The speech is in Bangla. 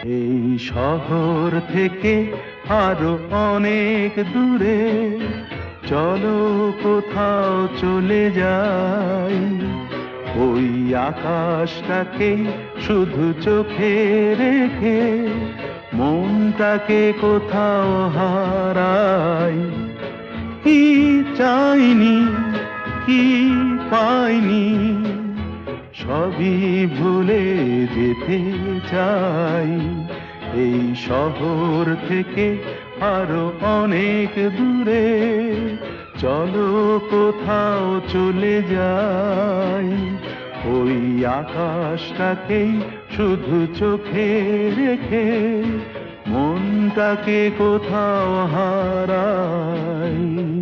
এই শহর থেকে আরো অনেক দূরে চলো কোথাও চলে যাই। ওই আকাশটাকে শুধু চোখে রেখে মনটাকে কোথাও হারাই। কি চাইনি, কি পাইনি, সবই ভুলে যেতে চাই। এই শহর থেকে আরো অনেক দূরে চলো কোথাও চলে যাই। ওই আকাশটাকেই শুধু চোখে রেখে মনটাকে কোথাও হারাই।